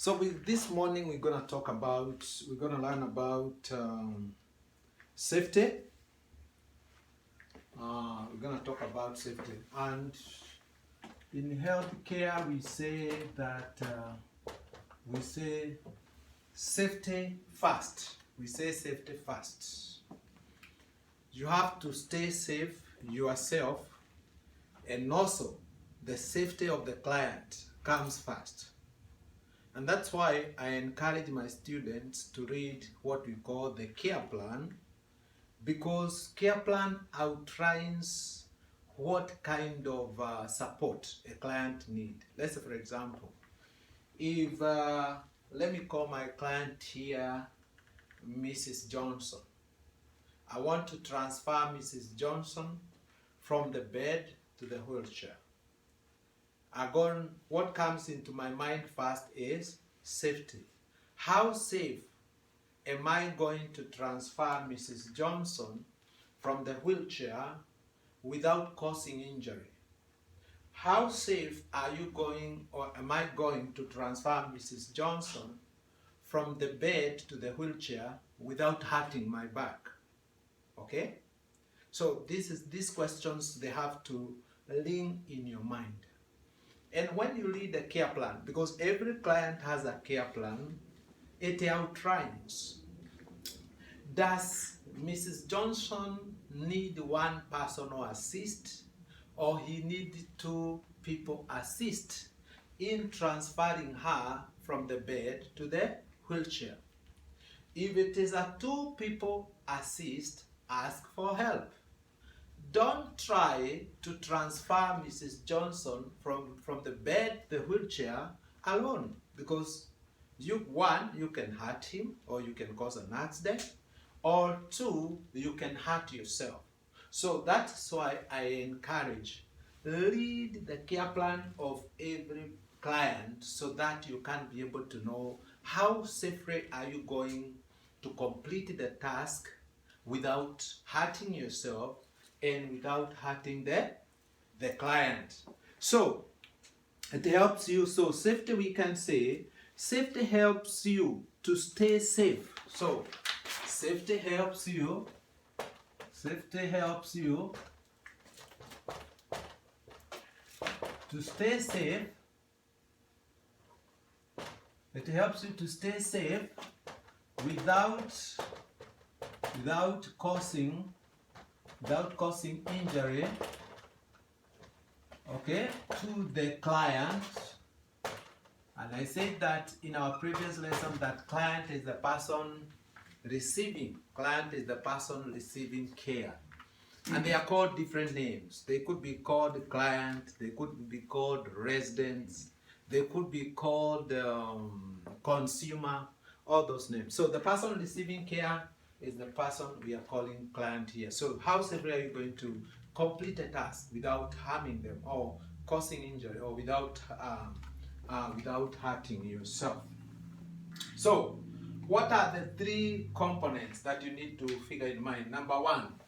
So with this morning, we're gonna learn about safety. We're gonna talk about safety, and in healthcare, we say that we say safety first. We say safety first. You have to stay safe yourself, and also the safety of the client comes first. And that's why I encourage my students to read what we call the care plan, because care plan outlines what kind of support a client needs. Let's say, for example, if let me call my client here Mrs. Johnson. I want to transfer Mrs. Johnson from the bed to the wheelchair. What comes into my mind first is safety. How safe am I going to transfer Mrs. Johnson from the wheelchair without causing injury? How safe are you going, or am I going to transfer Mrs. Johnson from the bed to the wheelchair without hurting my back? Okay? So these questions, they have to lean in your mind. And when you read the care plan, because every client has a care plan, it outlines, does Mrs. Johnson need one personal assist, or he need two people assist in transferring her from the bed to the wheelchair? If it is a two people assist, ask for help. Don't try to transfer Mrs. Johnson from the bed to the wheelchair alone, because you can hurt him, or you can cause an accident, or two, you can hurt yourself. So that's why I encourage, read the care plan of every client so that you can be able to know how safely are you going to complete the task without hurting yourself and without hurting the client. So it helps you. So safety, we can say, safety helps you to stay safe. So safety helps you to stay safe. It helps you to stay safe without causing injury, okay, to the client. And I said that in our previous lesson, that client is the person receiving care. And they are called different names. They could be called client, they could be called residents, they could be called consumer, all those names. So the person receiving care is the person we are calling client here. So how safely are you going to complete a task without harming them or causing injury, or without hurting yourself? So what are the three components that you need to figure in mind? Number one,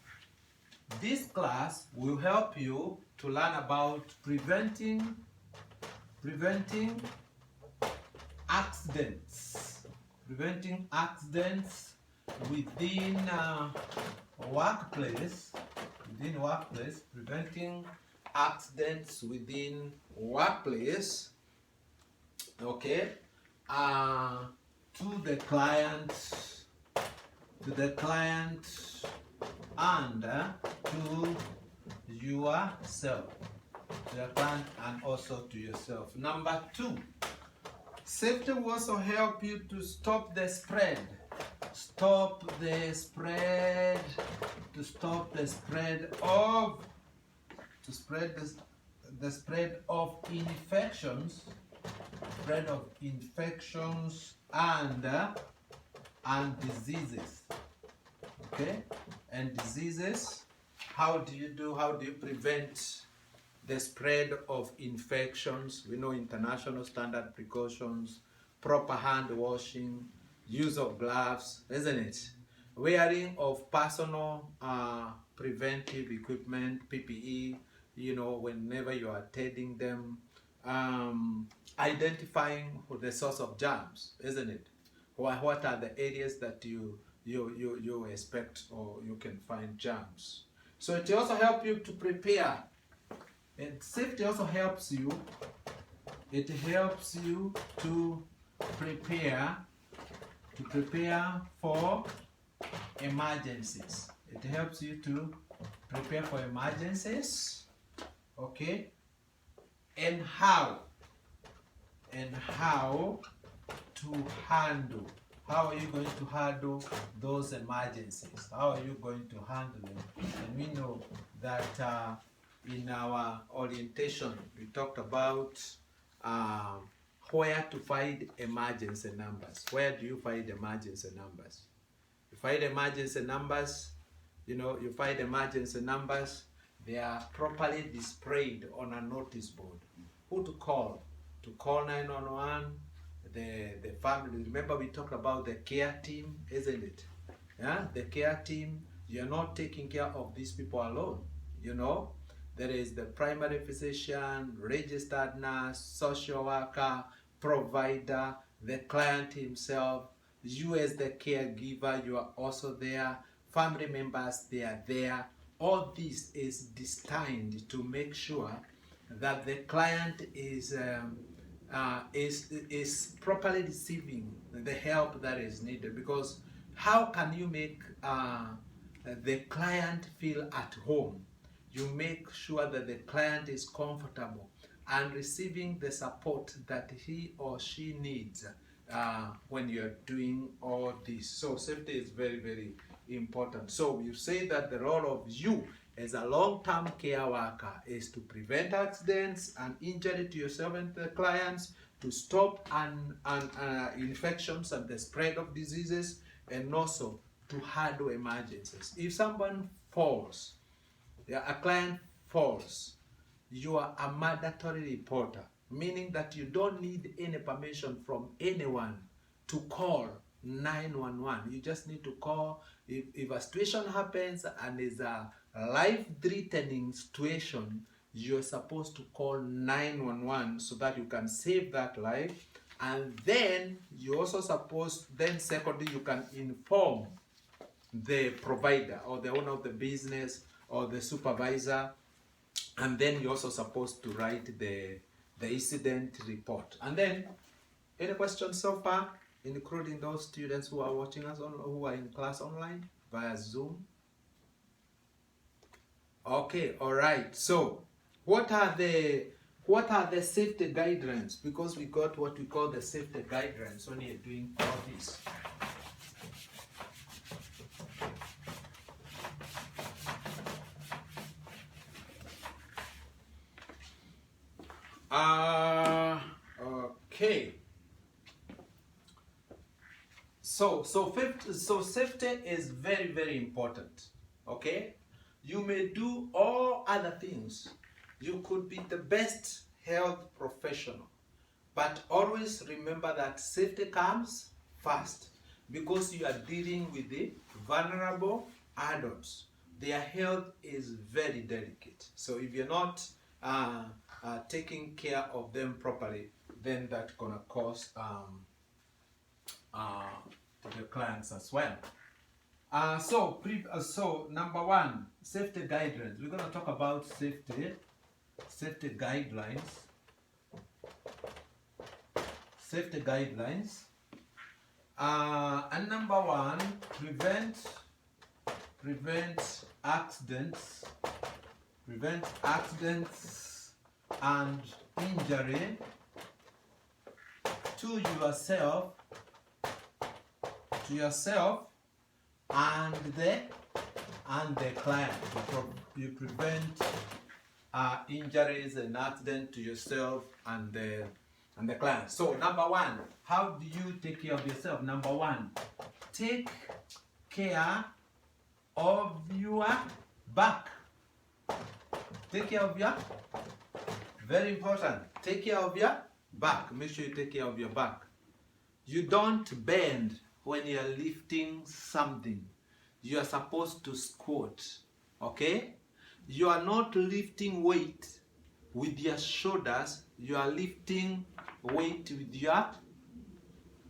this class will help you to learn about preventing accidents. Preventing accidents within workplace. Preventing accidents within workplace. Okay. To the client, and to yourself. To the client and also to yourself. Number two, safety will also help you to stop the spread. To stop the spread of infections. And diseases. Okay? And diseases. How do you prevent the spread of infections? We know international standard precautions, proper hand washing, use of gloves, isn't it? Wearing of personal preventive equipment, PPE, whenever you are attending them. identifying the source of germs, isn't it? What are the areas that you expect or you can find germs? So it also helps you to prepare. And safety also helps you. It helps you to prepare for emergencies. It helps you to prepare for emergencies. Okay? And how to handle. How are you going to handle those emergencies? How are you going to handle them? And we know that in our orientation, we talked about where to find emergency numbers. Where do you find emergency numbers? You find emergency numbers, you find emergency numbers, they are properly displayed on a notice board. Who to call? To call 911, the family. Remember we talked about the care team, isn't it? Yeah, the care team. You're not taking care of these people alone. There is the primary physician, registered nurse, social worker, provider, the client himself. You as the caregiver, you are also there. Family members, they are there. All this is destined to make sure that the client is properly receiving the help that is needed. Because how can you make the client feel at home? You make sure that the client is comfortable and receiving the support that he or she needs when you're doing all this. So safety is very, very important. So you say that the role of you as a long-term care worker is to prevent accidents and injury to yourself and the clients, to stop infections and the spread of diseases, and also to handle emergencies. If someone falls, a client falls, you are a mandatory reporter, meaning that you don't need any permission from anyone to call 911. You just need to call. If a situation happens and is a life-threatening situation, you're supposed to call 911 so that you can save that life. And then you're also supposed, secondly, you can inform the provider or the owner of the business or the supervisor, and then you're also supposed to write the incident report. And then, any questions so far, including those students who are watching us who are in class online via Zoom? Okay, all right. So, what are the safety guidelines? Because we got what we call the safety guidelines when you're doing all this. Okay. So safety is very, very important. Okay? You may do all other things. You could be the best health professional, but always remember that safety comes first, because you are dealing with the vulnerable adults. Their health is very delicate. So if you're not taking care of them properly, then that's gonna cause to the clients as well. So number one, safety guidelines. We're gonna talk about safety guidelines. Safety guidelines. And number one, prevent accidents. Prevent accidents and injury to yourself and the client. You prevent injuries and accidents to yourself and the client. So number one, how do you take care of yourself? Number one, take care of your back. Take care of your, very important, take care of your back. Make sure you take care of your back. You don't bend when you're lifting something. You are supposed to squat, okay? You are not lifting weight with your shoulders, you are lifting weight with your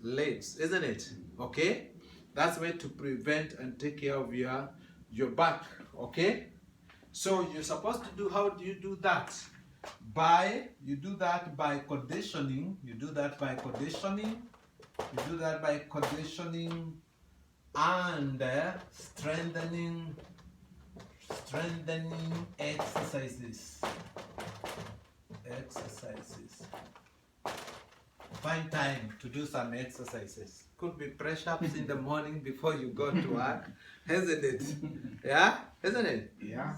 legs, isn't it? Okay? That's way to prevent and take care of your back, okay? So you're supposed to do, how do you do that? You do that by conditioning, you do that by conditioning and strengthening exercises. Find time to do some exercises. Could be press-ups in the morning before you go to work, isn't it? Yeah, isn't it? Yeah.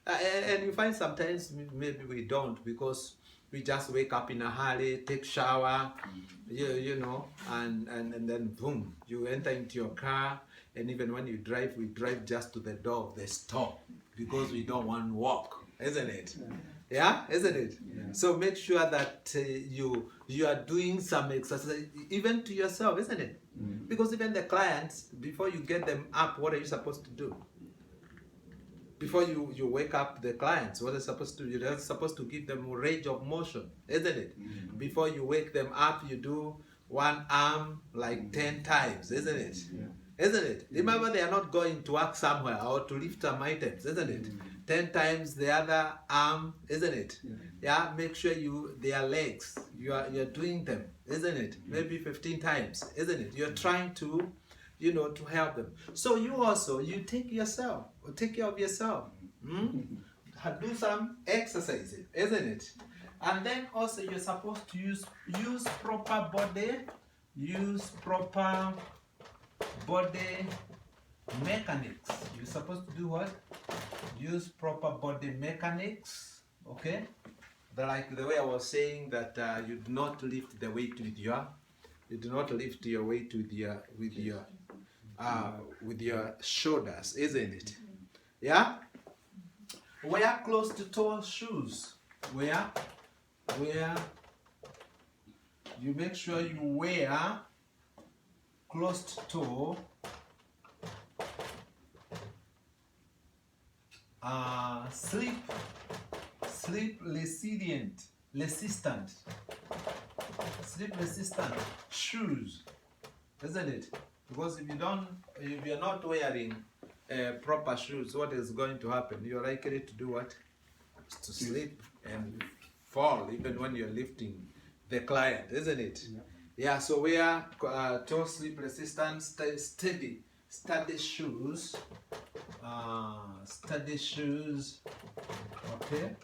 And you find sometimes maybe we don't, because we just wake up in a hurry, take shower, you know, and then boom, you enter into your car, and even when you drive, we drive just to the door of the store because we don't want to walk, isn't it? Yeah, isn't it? Yeah. So make sure that you are doing some exercise, even to yourself, isn't it? Mm. Because even the clients, before you get them up, what are you supposed to do? Before you wake up the clients, what are you supposed to do? You're supposed to give them a range of motion, isn't it? Mm. Before you wake them up, you do one arm like 10 times, isn't it? Yeah. Isn't it? Remember, they are not going to work somewhere or to lift some items, isn't it? 10 times the other arm, isn't it? Yeah, make sure their legs, you're doing them, isn't it? Maybe 15 times, isn't it? You're trying to, to help them. So you take care of yourself. Do some exercises, isn't it? And then also you're supposed to use proper body mechanics. You're supposed to do what? Use proper body mechanics, okay? Like the way I was saying that you do not lift the weight with your weight with your shoulders, isn't it? Yeah? Wear close to toe shoes. Wear you make sure you wear close to toe slip resistant shoes, isn't it? Because if you're not wearing proper shoes, what is going to happen? You're likely to do what? To slip and fall, even when you're lifting the client, isn't it? Yeah, so wear toe slip resistant steady shoes. Okay.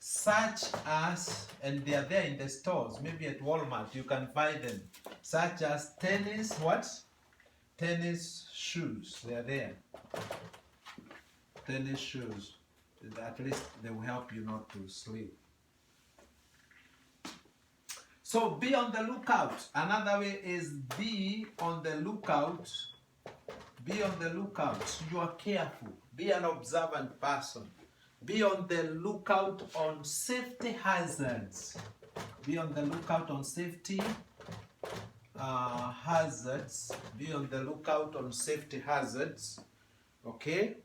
Such as, and they are there in the stores, maybe at Walmart you can find them, such as tennis shoes. They are there. Tennis shoes. At least they will help you not to slip. So be on the lookout. Another way is be on the lookout. Be on the lookout. You are careful. Be an observant person. Be on the lookout on safety hazards. Be on the lookout on safety hazards. Be on the lookout on safety hazards. Okay?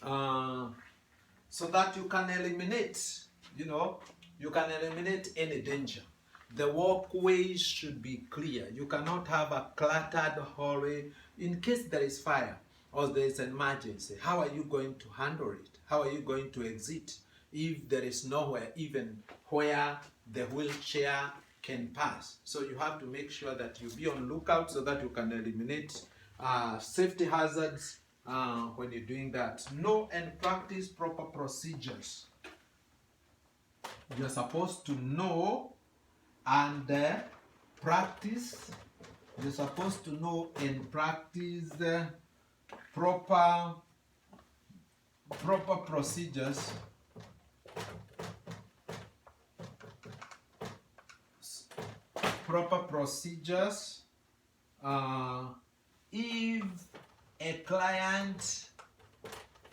So that you can eliminate, any danger. The walkways should be clear. You cannot have a cluttered hallway in case there is fire or there is an emergency. How are you going to handle it? How are you going to exit if there is nowhere even where the wheelchair can pass? So you have to make sure that you be on lookout so that you can eliminate safety hazards when you're doing that. Know and practice proper procedures. You're supposed to know and practice. You're supposed to know and practice proper procedures. Proper procedures. If a client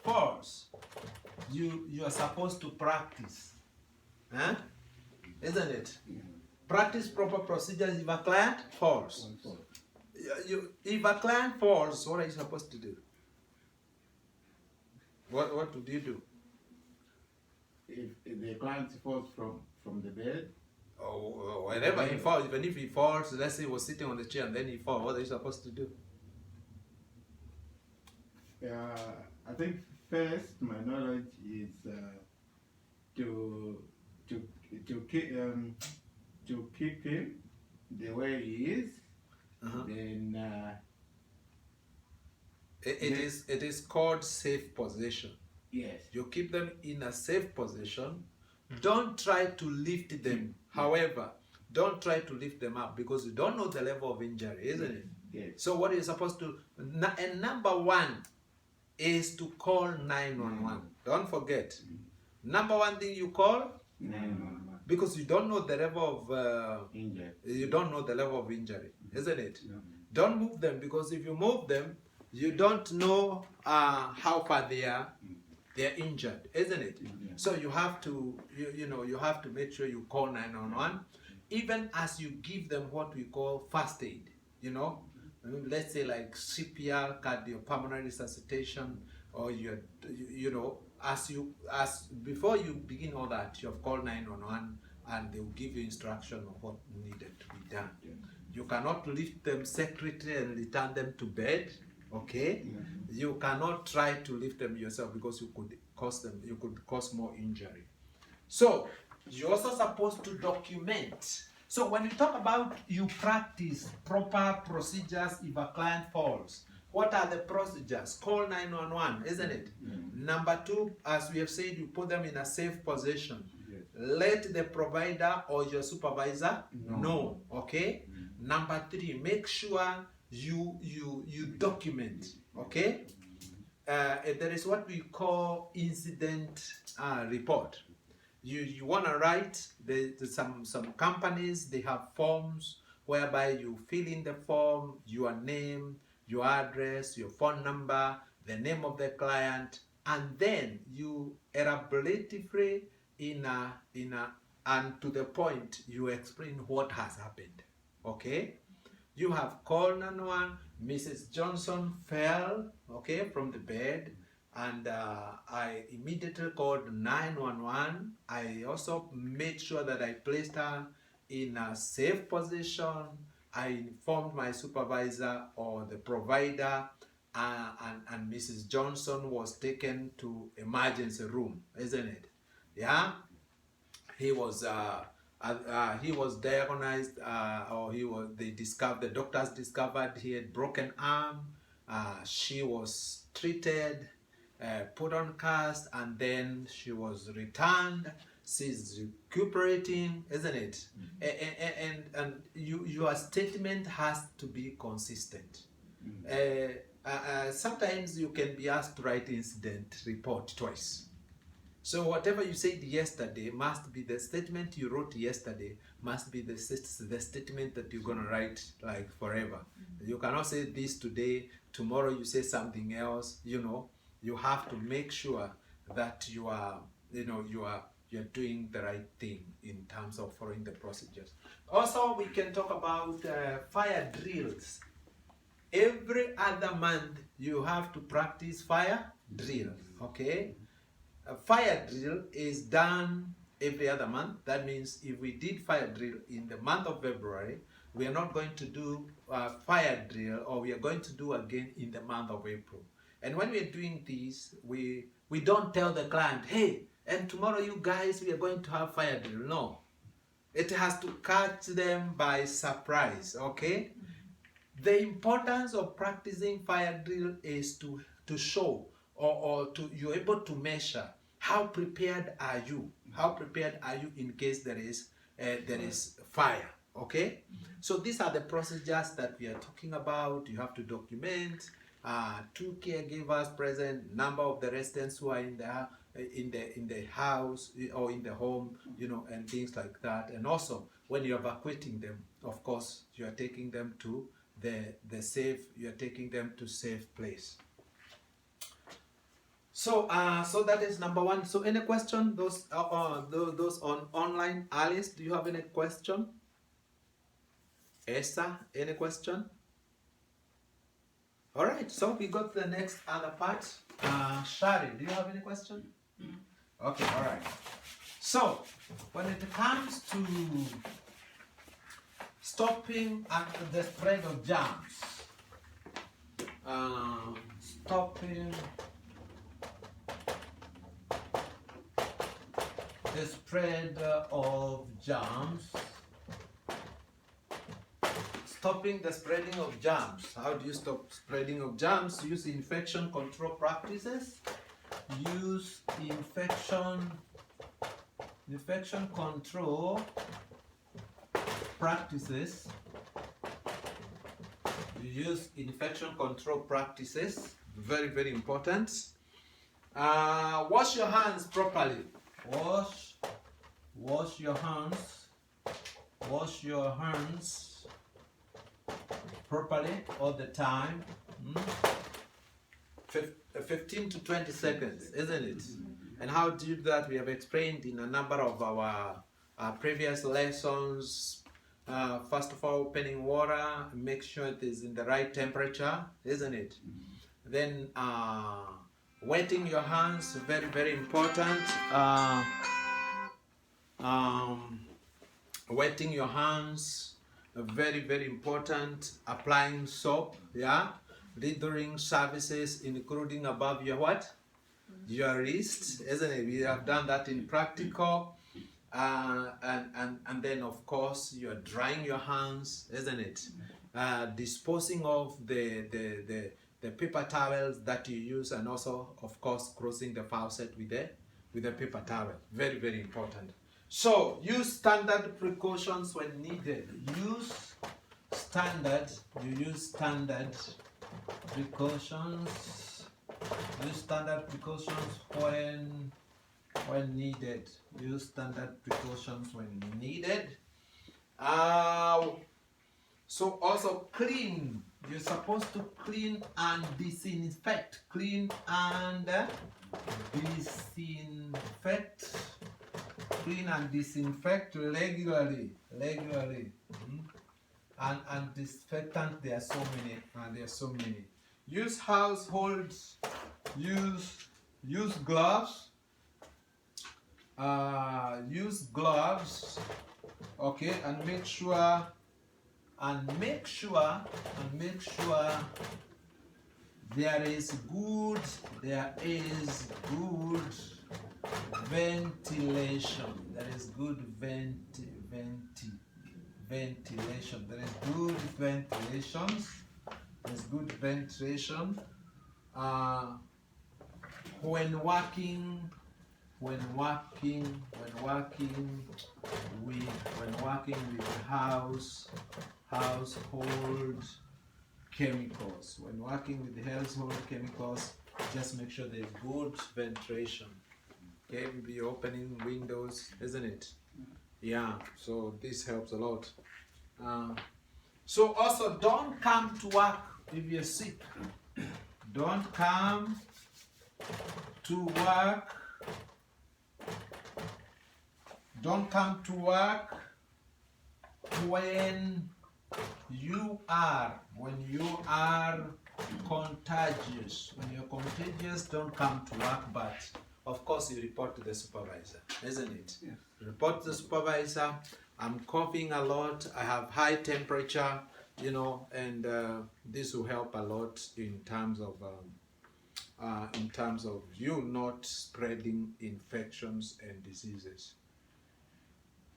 falls, you are supposed to practice. Huh? Isn't it? Practice proper procedures if a client falls. If a client falls, what are you supposed to do? What would you do? if the client falls from the bed, or wherever he falls, even if he falls, let's say he was sitting on the chair and then he falls, what are you supposed to do? I think first my knowledge is to keep him the way he is. Then it is called safe position. yes, You keep them in a safe position. Don't try to lift them. However, don't try to lift them up because you don't know the level of injury, isn't it? yes. So what you're supposed to, and number one is to call 911. Don't forget. Number one thing you call 911. Because you don't know the level of Injury. you don't know the level of injury, isn't it? Yeah. Don't move them because if you move them, you don't know how far they're injured, isn't it? Yeah. So you have to you have to make sure you call 911, even as you give them what we call first aid. Let's say like CPR, cardiopulmonary resuscitation, or as before you begin all that, you have called 911 and they will give you instruction of what needed to be done. Yeah. You cannot lift them secretly and return them to bed. Okay, you cannot try to lift them yourself because you could cause more injury. So you're also supposed to document. So when you talk about you practice proper procedures if a client falls, what are the procedures? Call 911, isn't it? Number two, as we have said, you put them in a safe position. Yes. Let the provider or your supervisor know. Okay. Number three, make sure you document. Okay. There is what we call incident report. You want to write. Some companies, they have forms whereby you fill in the form, your name, your address, your phone number, the name of the client, and then you elaboratively and to the point you explain what has happened. Okay, you have called 911. Mrs. Johnson fell, okay, from the bed, and I immediately called 911. I also made sure that I placed her in a safe position. I informed my supervisor or the provider, and Mrs. Johnson was taken to emergency room, isn't it? Yeah, he was diagnosed, the doctors discovered he had broken arm. She was treated, put on cast, and then she was returned. She's recuperating, isn't it? And your statement has to be consistent. Sometimes you can be asked to write incident report twice. So whatever you said yesterday must be the statement you wrote yesterday, must be the statement that you're going to write like forever. You cannot say this today, tomorrow you say something else. You have to make sure that you're doing the right thing in terms of following the procedures. Also, we can talk about fire drills. Every other month, you have to practice fire drills, okay? A fire drill is done every other month. That means if we did fire drill in the month of February, we are not going to do fire drill, or we are going to do again in the month of April. And when we are doing this, we don't tell the client, hey, and tomorrow you guys, we are going to have fire drill. No. It has to catch them by surprise, okay? The importance of practicing fire drill is to show or you're able to measure how prepared are you? How prepared are you in case there is fire, okay? So these are the procedures that we are talking about. You have to document 2 caregivers present, number of the residents who are in the house or in the home, and things like that. And also when you're evacuating them, of course, you are taking them to the safe. You are taking them to safe place. So that is number one. So any question? Those on online. Alice, do you have any question? Esther, any question? All right. So we got to the next other part. Shari, do you have any question? Okay. All right. So, when it comes to stopping the spread of germs, stopping the spread of germs, stopping the spreading of germs. How do you stop spreading of germs? Use infection control practices. Use infection control practices. You use infection control practices. Very, very important. Wash your hands properly. Wash your hands. Wash your hands properly all the time. 15 to 20 seconds, isn't it? And how to do that we have explained in a number of our previous lessons. First of all, opening water, make sure it is in the right temperature, isn't it? Then wetting your hands, very, very important. Wetting your hands, very, very important. Applying soap, yeah. Lathering services, including above your what? Your wrist, isn't it? We have done that in practical. And then of course you're drying your hands, isn't it? Disposing of the paper towels that you use, and also of course closing the faucet with the paper towel. Very, very important. So use standard precautions when needed. Use standard precautions. Use standard precautions when needed. Use standard precautions when needed. So also clean. You're supposed to clean and disinfect. Clean and disinfect. Clean and disinfect regularly. And disinfectant, there are so many. Use households. Use gloves. Use gloves. Okay, and make sure there is good ventilation. There is good ventilation. There is good ventilations. There's good ventilation. When working with household chemicals. When working with household chemicals, just make sure there's good ventilation. Okay, be opening windows, isn't it? Yeah, so this helps a lot. So also don't come to work if you're sick. Don't come to work. Don't come to work when you are contagious. When you're contagious, don't come to work, but of course you report to the supervisor, isn't it? Yeah. Report to the supervisor. I'm coughing a lot, I have high temperature, and this will help a lot in terms of you not spreading infections and diseases.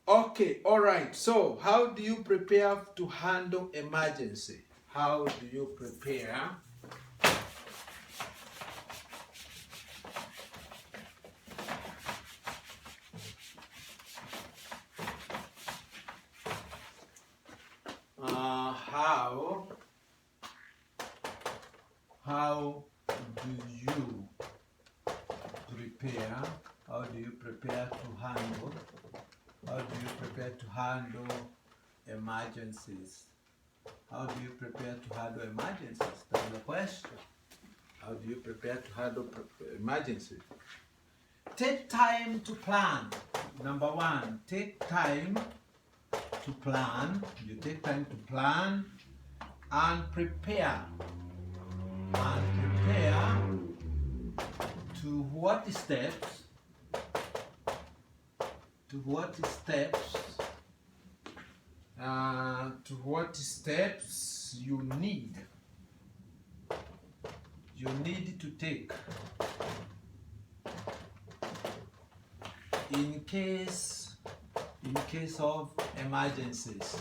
Okay, all right. So, how do you prepare to handle emergency? How do you prepare? How do you prepare to handle emergencies? How do you prepare to handle emergencies? That's the question. How do you prepare to handle emergencies? Take time to plan. Number one, take time to plan. You take time to plan and prepare. To what steps to what steps you need to take in case of emergencies.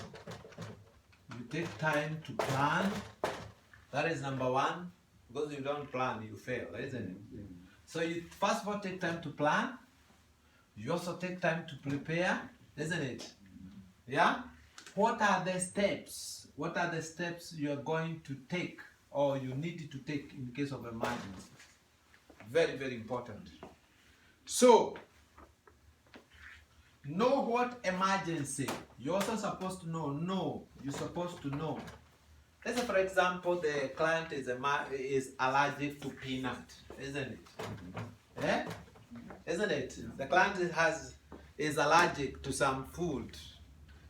You take time to plan. That is number one, because if you don't plan, you fail, isn't it? So you first of all take time to plan. You also take time to prepare, isn't it? Yeah? What are the steps? What are the steps you are going to take or you need to take in case of emergency? Very, very important. So, know what emergency. You're also supposed to know. You're supposed to know. Let's say, for example, the client is allergic to peanut, isn't it? Eh? Isn't it? The client is allergic to some food,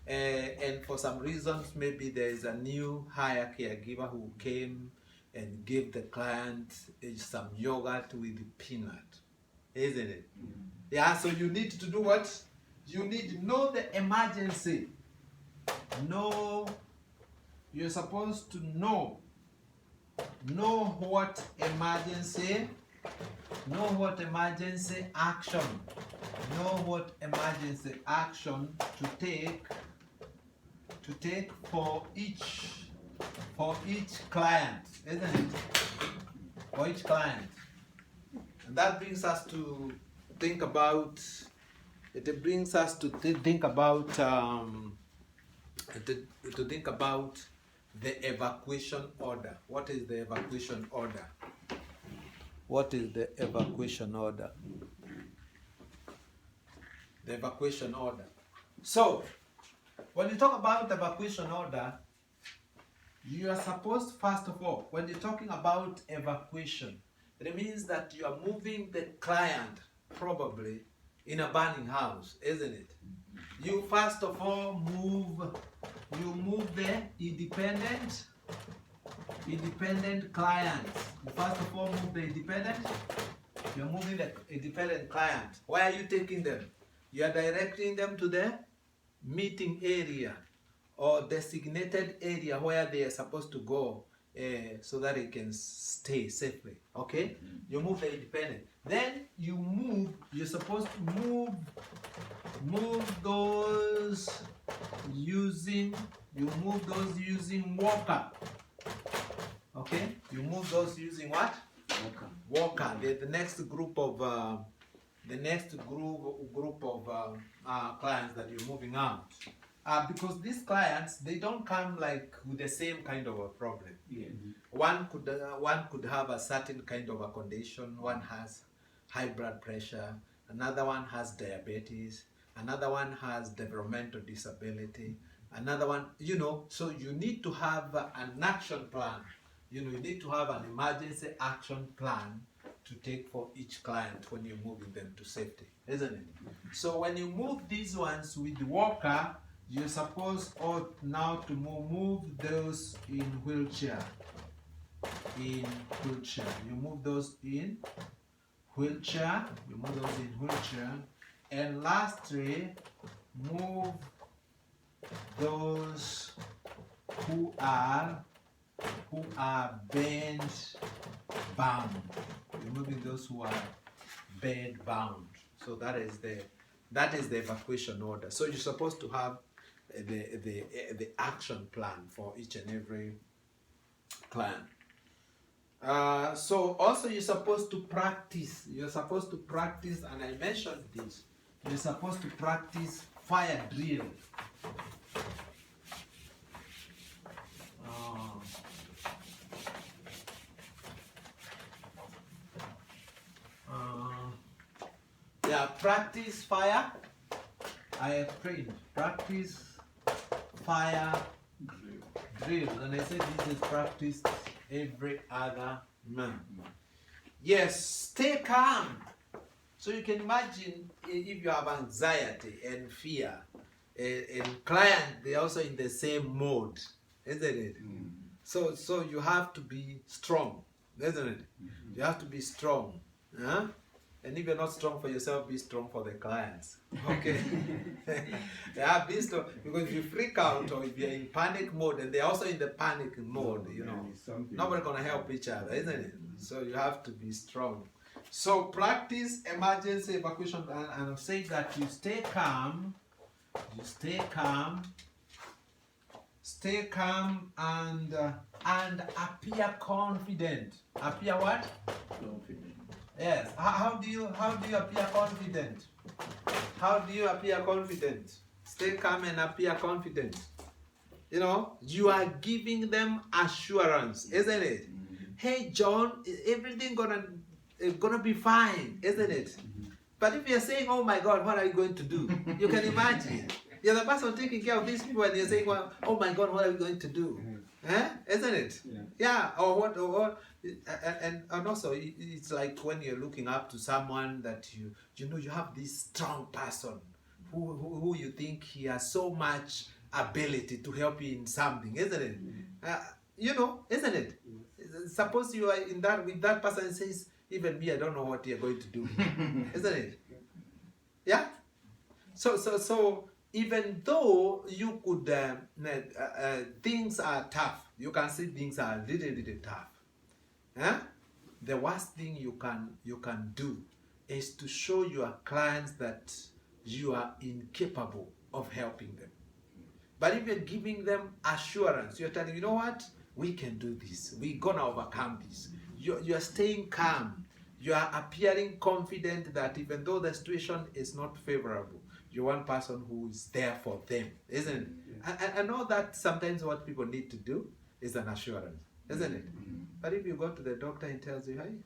and for some reasons, maybe there is a new hire caregiver who came and gave the client some yogurt with peanut, isn't it? Yeah. So you need to do what? You need to know the emergency. You're supposed to know what emergency action, to take for each client, isn't it? For each client. And that brings us to think about the evacuation order. What is the evacuation order? What is the evacuation order? The evacuation order. So, when you talk about evacuation order, you are supposed, first of all, when you're talking about evacuation, it means that you are moving the client probably in a burning house, isn't it? You first of all move the independent client. You first of all move the independent. You're moving the independent client. Where are you taking them? You are directing them to the meeting area or designated area where they are supposed to go so that they can stay safely. Okay? You move the independent. Then you're supposed to move those using walker. Okay? You move those using what? Walker. The next group of clients that you're moving out. Because these clients, they don't come like with the same kind of a problem. Yeah. One could have a certain kind of a condition. One has high blood pressure. Another one has diabetes. Another one has developmental disability. Another one, so you need to have an action plan. You need to have an emergency action plan to take for each client when you're moving them to safety, isn't it? So when you move these ones with the walker, you're supposed now to move those in wheelchair. You move those in wheelchair. And lastly, move those who are bed bound. You're moving those who are bed bound. So that is the evacuation order. So you're supposed to have the action plan for each and every client. So also you're supposed to practice. And I mentioned this. You're supposed to practice fire drill. Practice fire. I have trained. Practice fire drill. And I said this is practiced every other month. Yes, stay calm. So you can imagine if you have anxiety and fear, and client, they're also in the same mode, isn't it? So you have to be strong, isn't it? You have to be strong. Huh? And if you're not strong for yourself, be strong for the clients. Okay? Yeah, be strong. Because if you freak out or if you're in panic mode and they're also in the panic mode, you know, nobody's going to help each other, isn't it? So you have to be strong. So practice emergency evacuation, and I'm saying that you stay calm, stay calm and appear confident. Appear what? Confident. Yes. How do you appear confident? How do you appear confident? Stay calm and appear confident. You know, you are giving them assurance, isn't it? Hey John, everything gonna be fine, isn't it? But if you're saying, oh my God, what are you going to do? You can imagine. You're the person taking care of these people and you're saying, well, oh my God, what are we going to do? Isn't it? Yeah. Or what? And also, it's like when you're looking up to someone that you know you have this strong person who you think he has so much ability to help you in something, isn't it? You know, isn't it? Suppose you are in that with that person and says, even me, I don't know what you're going to do, isn't it? Yeah. So even though you could things are tough, you can see things are really tough. The worst thing you can do is to show your clients that you are incapable of helping them. But if you're giving them assurance, you're telling, you know what, we can do this, we're gonna overcome this. You're staying calm, you are appearing confident that even though the situation is not favorable, you're one person who is there for them, isn't it? I know that sometimes what people need to do is an assurance, isn't it? But if you go to the doctor and tells you, hey,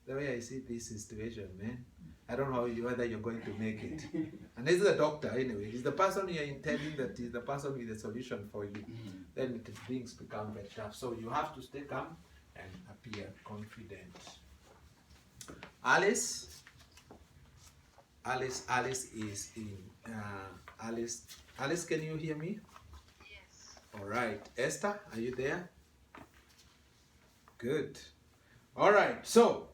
the way I see this situation, man, I don't know whether you're going to make it. And this is the doctor anyway. He's the person you're intending that is the person with the solution for you. Then things become very tough. So you have to stay calm and appear confident. Alice is in. Alice, can you hear me? Yes. All right. Esther, are you there? Good. All right. So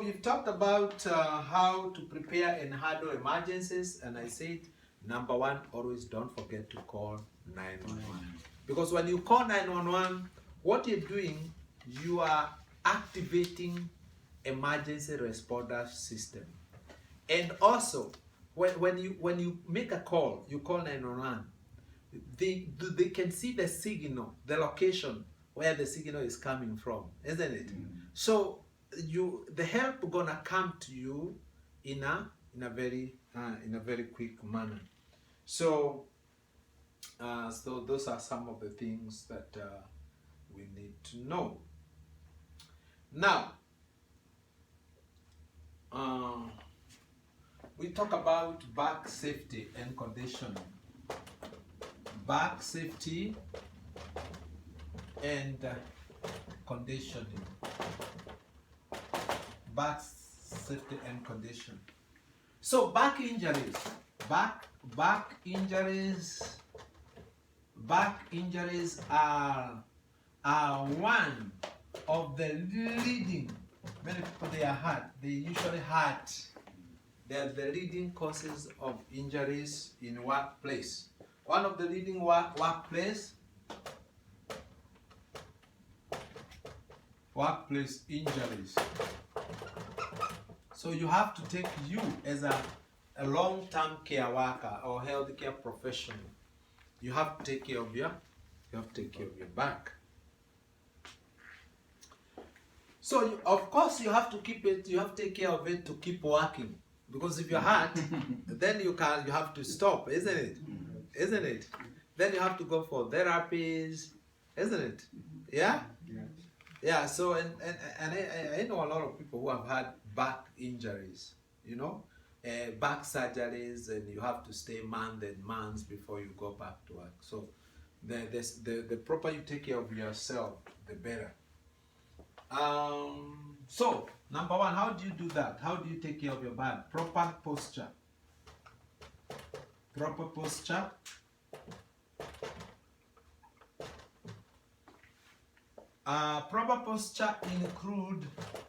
we've talked about how to prepare and handle emergencies, and I said, number one, always don't forget to call 911. Because when you call 911, what you're doing, you are activating emergency responder system. And also, when you make a call, you call 911, they can see the signal, the location where the signal is coming from, isn't it? So the help gonna come to you in a very quick manner. So those are some of the things that we need to know. Now, we talk about back safety and conditioning. Back safety and conditioning. Back safety and condition. So back injuries. Back injuries are one of the leading. Many people they are hurt. They usually hurt. They are the leading causes of injuries in workplace. One of the leading workplace injuries. So you have to take you as a long-term care worker or healthcare professional. You have to take care of your back. So of course you have to keep it. You have to take care of it to keep working. Because if you're hurt, then you have to stop, isn't it? Isn't it? Then you have to go for therapies, isn't it? Yeah? Yeah, so and I know a lot of people who have had back injuries, you know, back surgeries, and you have to stay months and months before you go back to work. So the proper you take care of yourself, the better. So number one, how do you do that? How do you take care of your back? Proper posture. Proper posture. Proper posture include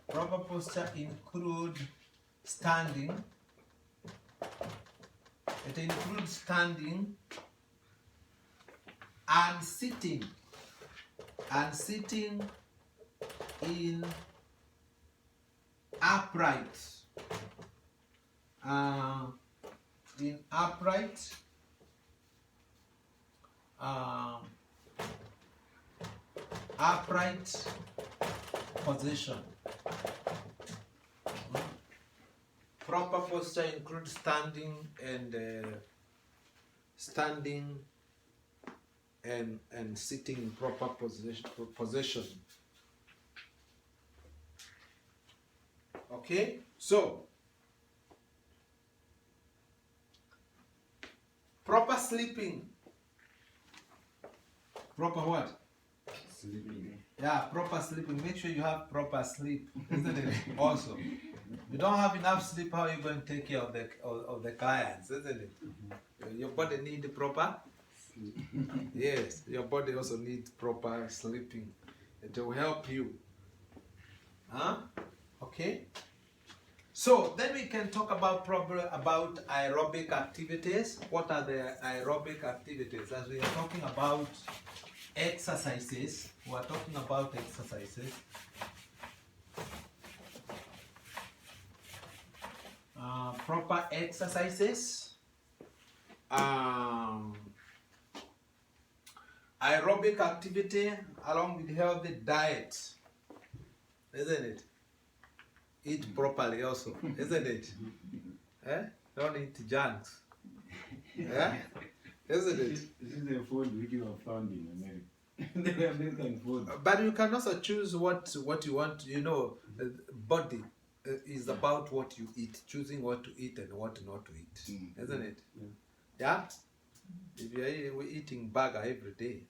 Proper posture include standing. It includes standing and sitting. And sitting in upright. In upright. Upright position. Proper posture includes standing and sitting in proper position. Okay, so proper sleeping. Proper what? Sleeping. Yeah, proper sleeping. Make sure you have proper sleep, isn't it? Also, you don't have enough sleep. How are you going to take care of the clients, isn't it? Your body needs proper sleep. Yes, your body also needs proper sleeping. It will help you. Huh? Okay. So then we can talk about aerobic activities. What are the aerobic activities? As we are talking about exercises, we are talking about exercises. Proper exercises. Aerobic activity along with healthy diet, isn't it? Eat properly also, isn't it? Don't eat junks. Isn't it? This is the food which you have found in America. The American food. But you can also choose what you want. You know, body is about what you eat, choosing what to eat and what not to eat, isn't it? Yeah? If you're eating burger every day,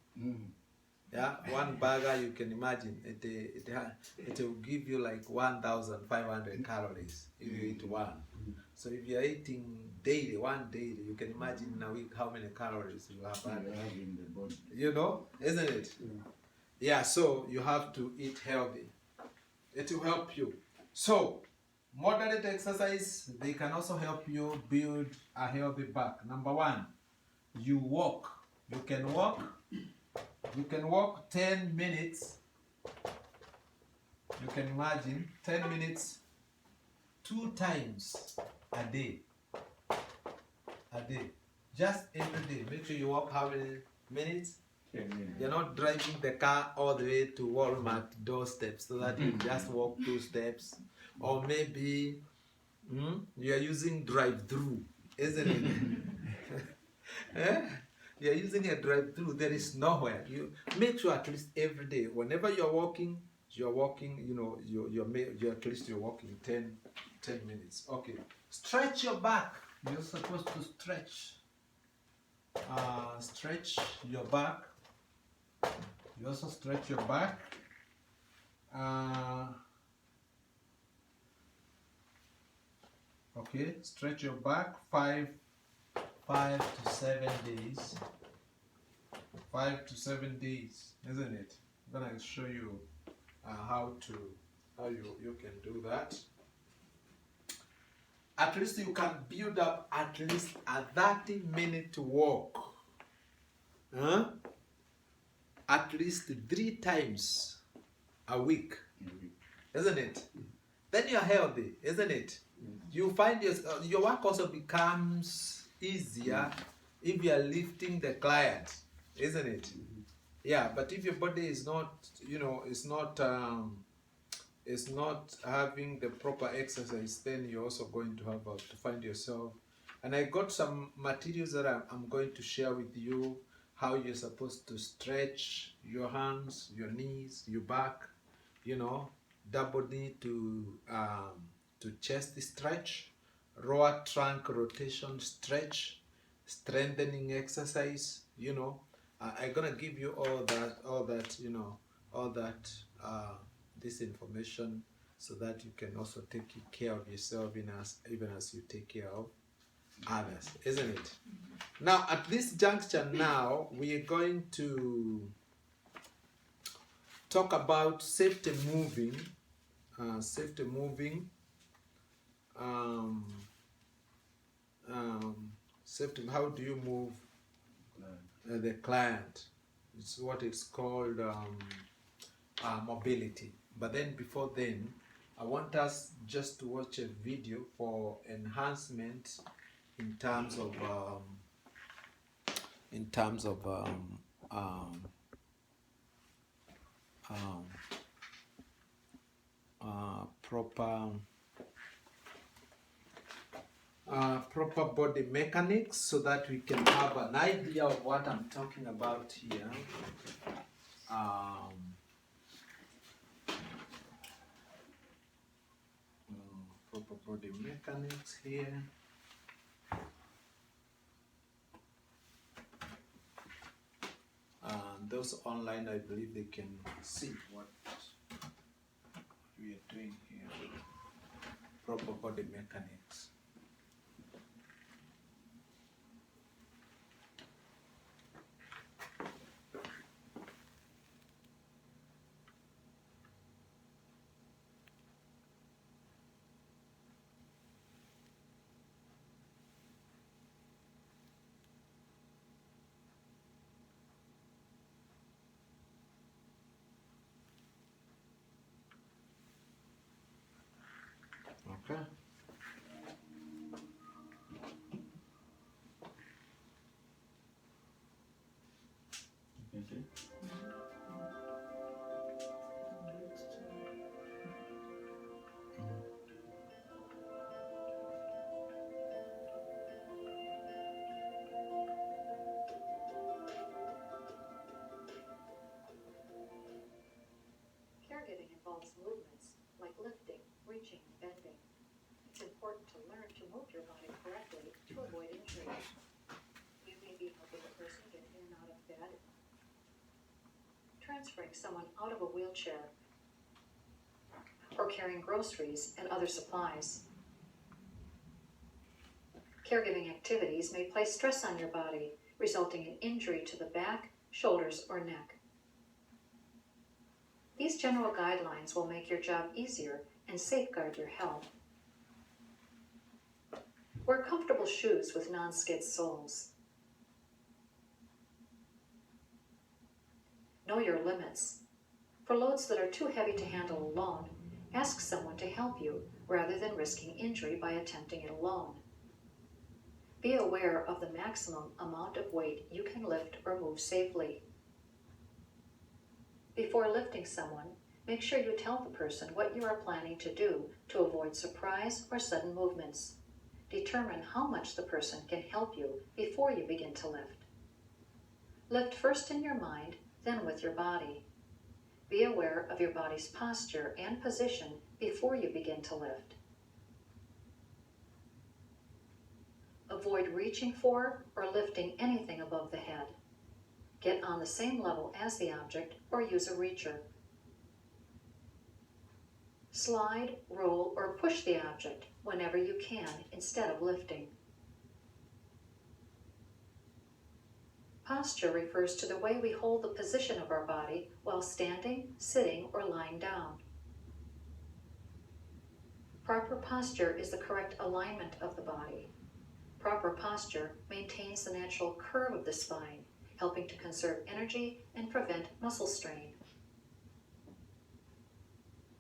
yeah, one burger, you can imagine it will give you like 1,500 calories if you eat one. So if you're eating one daily, you can imagine in a week how many calories you have in the body. You know, isn't it? Yeah, so you have to eat healthy. It will help you. So, moderate exercise, they can also help you build a healthy back. Number one, you walk. You can walk 10 minutes. You can imagine 10 minutes 2 times a day. Just every day. Make sure you walk how many minutes? 10 minutes. You're not driving the car all the way to Walmart doorstep so that you just walk 2 steps. Or maybe you're using drive-through, isn't it? You're using a drive-through. There is nowhere. You make sure at least every day, whenever you're walking, you know, you're at least you're walking 10 minutes. Okay. Stretch your back. You're supposed to stretch. Stretch your back. You also stretch your back. Okay, stretch your back 5 to 7 days. 5 to 7 days, isn't it? I'm gonna show you how you can do that. At least you can build up at least a 30-minute walk. At least 3 times a week, isn't it? Then you're healthy, isn't it? You find your work also becomes easier if you are lifting the client, isn't it? Yeah, but if your body is not, you know, is not having the proper exercise, then you're also going to have to find yourself. And I got some materials that I'm going to share with you, how you're supposed to stretch your hands, your knees, your back, you know, double knee to chest stretch, lower trunk rotation stretch, strengthening exercise, you know. I'm gonna give you all that, you know, this information so that you can also take care of yourself even as you take care of others, isn't it? Now, at this juncture now, we are going to talk about safety moving. safety moving, safety, how do you move the client? It's what is called mobility. But then before then, I want us just to watch a video for enhancement in terms of proper body mechanics, so that we can have an idea of what I'm talking about here. Proper body mechanics here. Those online, I believe they can see what we are doing here. Proper body mechanics. Okay. Okay. Caregiving involves movements like lifting, reaching, and bending. It's important to learn to move your body correctly to avoid injury. You may be helping a person get in and out of bed, transferring someone out of a wheelchair, or carrying groceries and other supplies. Caregiving activities may place stress on your body, resulting in injury to the back, shoulders, or neck. These general guidelines will make your job easier and safeguard your health. Wear comfortable shoes with non-skid soles. Know your limits. For loads that are too heavy to handle alone, ask someone to help you rather than risking injury by attempting it alone. Be aware of the maximum amount of weight you can lift or move safely. Before lifting someone, make sure you tell the person what you are planning to do to avoid surprise or sudden movements. Determine how much the person can help you before you begin to lift. Lift first in your mind, then with your body. Be aware of your body's posture and position before you begin to lift. Avoid reaching for or lifting anything above the head. Get on the same level as the object or use a reacher. Slide, roll, or push the object whenever you can instead of lifting. Posture refers to the way we hold the position of our body while standing, sitting, or lying down. Proper posture is the correct alignment of the body. Proper posture maintains the natural curve of the spine, helping to conserve energy and prevent muscle strain.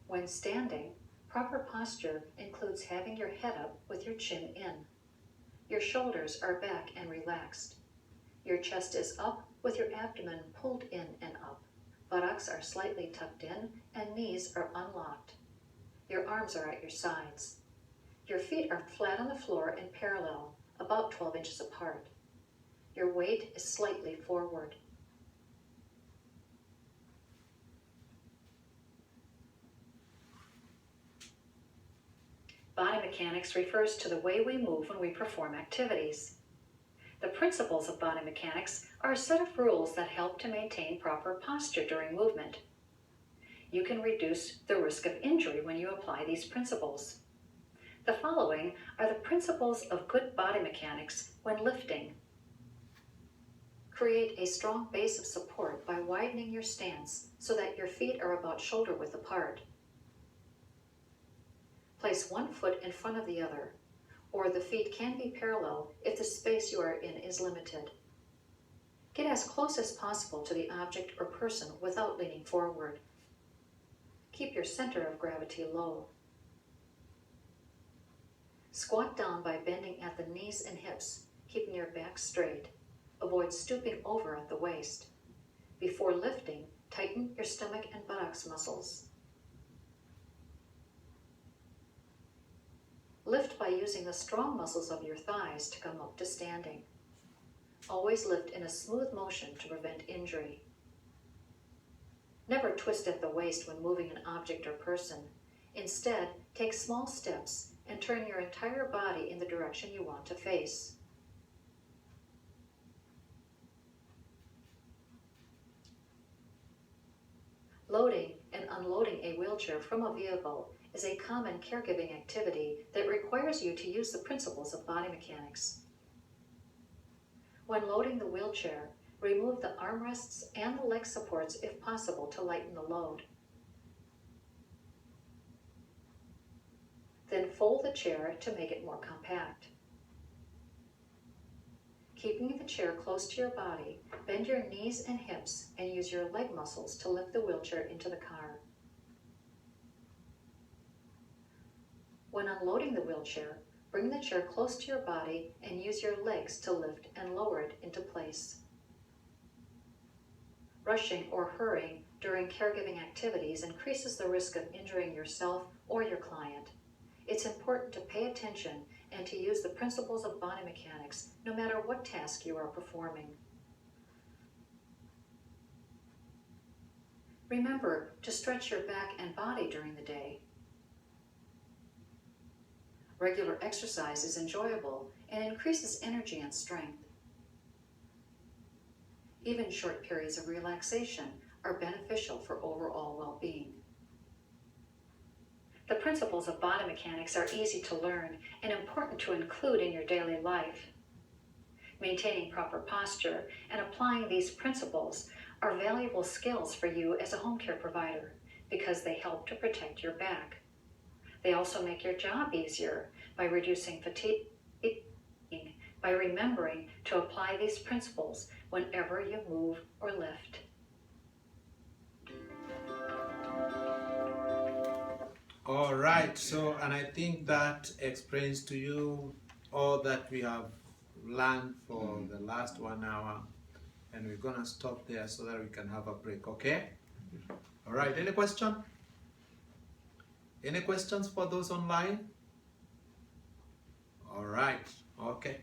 When standing, proper posture includes having your head up with your chin in. Your shoulders are back and relaxed. Your chest is up with your abdomen pulled in and up. Buttocks are slightly tucked in and knees are unlocked. Your arms are at your sides. Your feet are flat on the floor and parallel, about 12 inches apart. Your weight is slightly forward. Body mechanics refers to the way we move when we perform activities. The principles of body mechanics are a set of rules that help to maintain proper posture during movement. You can reduce the risk of injury when you apply these principles. The following are the principles of good body mechanics when lifting. Create a strong base of support by widening your stance so that your feet are about shoulder width apart. Place one foot in front of the other, or the feet can be parallel if the space you are in is limited. Get as close as possible to the object or person without leaning forward. Keep your center of gravity low. Squat down by bending at the knees and hips, keeping your back straight. Avoid stooping over at the waist. Before lifting, tighten your stomach and buttocks muscles. Lift by using the strong muscles of your thighs to come up to standing. Always lift in a smooth motion to prevent injury. Never twist at the waist when moving an object or person. Instead, take small steps and turn your entire body in the direction you want to face. Loading and unloading a wheelchair from a vehicle is a common caregiving activity that requires you to use the principles of body mechanics. When loading the wheelchair, remove the armrests and the leg supports if possible to lighten the load. Then fold the chair to make it more compact. Keeping the chair close to your body, bend your knees and hips and use your leg muscles to lift the wheelchair into the car. When unloading the wheelchair, bring the chair close to your body and use your legs to lift and lower it into place. Rushing or hurrying during caregiving activities increases the risk of injuring yourself or your client. It's important to pay attention and to use the principles of body mechanics no matter what task you are performing. Remember to stretch your back and body during the day. Regular exercise is enjoyable and increases energy and strength. Even short periods of relaxation are beneficial for overall well-being. The principles of body mechanics are easy to learn and important to include in your daily life. Maintaining proper posture and applying these principles are valuable skills for you as a home care provider because they help to protect your back. They also make your job easier by reducing fatigue, by remembering to apply these principles whenever you move or lift. All right, so, and I think that explains to you all that we have learned for the last 1 hour, and we're gonna stop there so that we can have a break, okay? All right, any question? Any questions for those online? All right, okay.